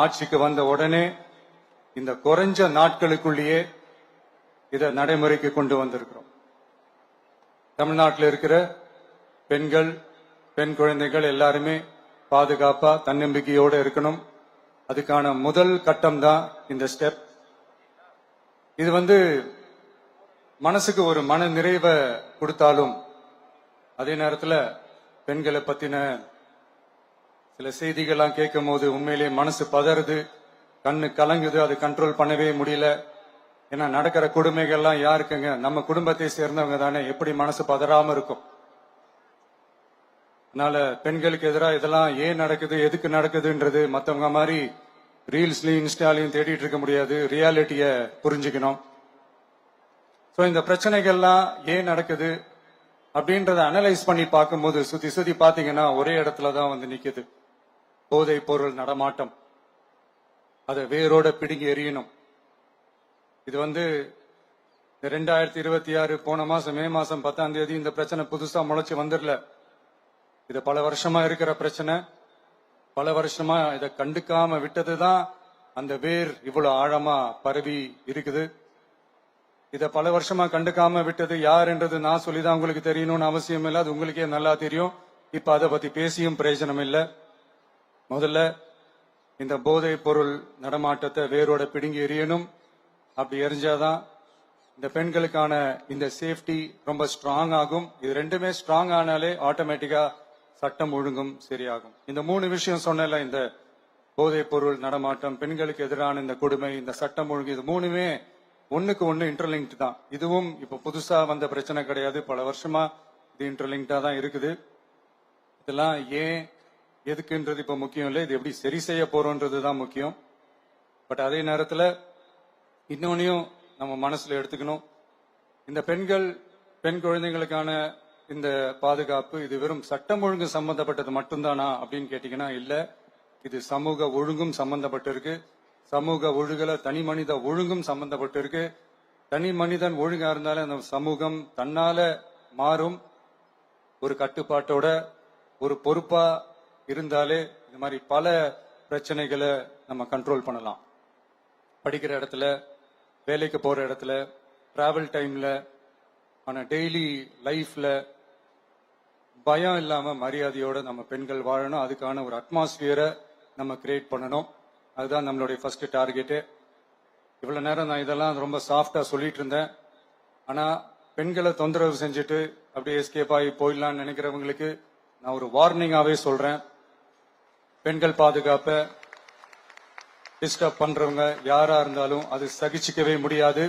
ஆட்சிக்கு வந்த உடனே இந்த குறைஞ்ச நாட்களுக்குள்ளேயே இதை நடைமுறைக்கு கொண்டு வந்திருக்கிறோம். தமிழ்நாட்டில் இருக்கிற பெண்கள், பெண் குழந்தைகள் எல்லாருமே பாதுகாப்பா தன்னம்பிக்கையோடு இருக்கணும். அதுக்கான முதல் கட்டம் தான் இந்த ஸ்டெப். இது மனசுக்கு ஒரு மன நிறைவை கொடுத்தாலும் அதே நேரத்தில் பெண்களை பத்தின சில செய்திகள்லாம் கேட்கும் போது உண்மையிலேயே மனசு பதறுது, கண்ணு கலங்குது, அது கண்ட்ரோல் பண்ணவே முடியல. ஏன்னா நடக்கிற கொடுமைகள்லாம் யாருக்குங்க? நம்ம குடும்பத்தை சேர்ந்தவங்க தானே. எப்படி மனசு பதறாம இருக்கும்? அதனால பெண்களுக்கு எதிராக இதெல்லாம் ஏன் நடக்குது, எதுக்கு நடக்குதுன்றது மற்றவங்க மாதிரி ரீல்ஸ்லயும் இன்ஸ்டாலையும் தேடிட்டு இருக்க முடியாது. ரியாலிட்டிய புரிஞ்சுக்கணும். ஸோ இந்த பிரச்சனைகள்லாம் ஏன் நடக்குது அப்படின்றத அனலைஸ் பண்ணி பார்க்கும்போது சுத்தி சுத்தி பாத்தீங்கன்னா ஒரே இடத்துல தான் நிக்குது. போதை பொருள் நடமாட்டம். அதை வேரோட பிடுங்கி எறியணும். இது 2026 போன மாசம் மே மாசம் 10ஆம் தேதி இந்த பிரச்சனை புதுசா முளைச்சு வந்துடல. இது பல வருஷமா இருக்கிற பிரச்சனை. பல வருஷமா இதை கண்டுக்காம விட்டதுதான் அந்த வேர் இவ்வளவு ஆழமா பரவி இருக்குது. இத பல வருஷமா கண்டுக்காம விட்டது யார் என்றது நான் சொல்லிதான் உங்களுக்கு தெரியணும்னு அவசியம் இல்லை. அது உங்களுக்கே நல்லா தெரியும். இப்ப அதை பத்தி பேசியும் பிரயோஜனம் இல்லை. முதல்ல இந்த போதை பொருள் நடமாட்டத்தை வேரோட பிடுங்கி எறியணும். அப்படி எரிஞ்சாதான் இந்த பெண்களுக்கான இந்த சேஃப்டி ரொம்ப ஸ்ட்ராங் ஆகும். இது ரெண்டுமே ஸ்ட்ராங் ஆனாலே ஆட்டோமேட்டிக்கா சட்டம் ஒழுங்கும் சரியாகும். இந்த 3 விஷயம் சொன்னல, இந்த போதை பொருள் நடமாட்டம், பெண்களுக்கு எதிரான இந்த கொடுமை, இந்த சட்டம் ஒழுங்கு, இது 3மே ஒண்ணுக்கு ஒண்ணு இன்டர்லிங்க் தான். இதுவும் இப்ப புதுசா வந்த பிரச்சனை கிடையாது. பல வருஷமா இது இன்டர்லிங்க்டா தான் இருக்குது. இதெல்லாம் ஏன் எதுக்குன்றது இப்ப முக்கியம் இல்லை. இது எப்படி சரி செய்ய போறோம்ன்றது தான் முக்கியம். பட் அதே நேரத்தில் இன்னொன்னையும் நம்ம மனசுல எடுத்துக்கணும். இந்த பெண் குழந்தைங்களுக்கான இந்த பாதுகாப்பு இது வெறும் சட்டம் ஒழுங்கு சம்பந்தப்பட்டது மட்டும்தானா அப்படின்னு கேட்டீங்கன்னா இல்ல. இது சமூக ஒழுங்கும் சம்பந்தப்பட்டிருக்கு. சமூக ஒழுகல தனி மனித ஒழுங்கும் சம்பந்தப்பட்டிருக்கு. தனி மனிதன் ஒழுங்கா இருந்தாலே அந்த சமூகம் தன்னால மாறும். ஒரு கட்டுப்பாட்டோட ஒரு பொறுப்பா இருந்தாலே இந்த மாதிரி பல பிரச்சனைகளை நம்ம கண்ட்ரோல் பண்ணலாம். படிக்கிற இடத்துல, வேலைக்கு போற இடத்துல, டிராவல் டைம்ல, ஆனா டெய்லி லைஃப்ல பயம் இல்லாம மரியாதையோட நம்ம பெண்கள் வாழணும். அதுக்கான ஒரு அட்மாஸ்பியரை நம்ம கிரியேட் பண்ணணும். அதுதான் நம்மளுடைய ஃபர்ஸ்ட் டார்கெட்டு. இவ்வளவு நேரம் நான் இதெல்லாம் ரொம்ப சாஃப்டா சொல்லிட்டு இருந்தேன். ஆனா பெண்களை தொந்தரவு செஞ்சுட்டு அப்படியே எஸ்கேப் ஆகி போயிடலாம்னு நினைக்கிறவங்களுக்கு நான் ஒரு வார்னிங்காவே சொல்றேன். பெண்கள் பாதுகாப்பை டிஸ்டர்ப் பண்றவங்க யாரா இருந்தாலும் அது சகிச்சுக்கவே முடியாது.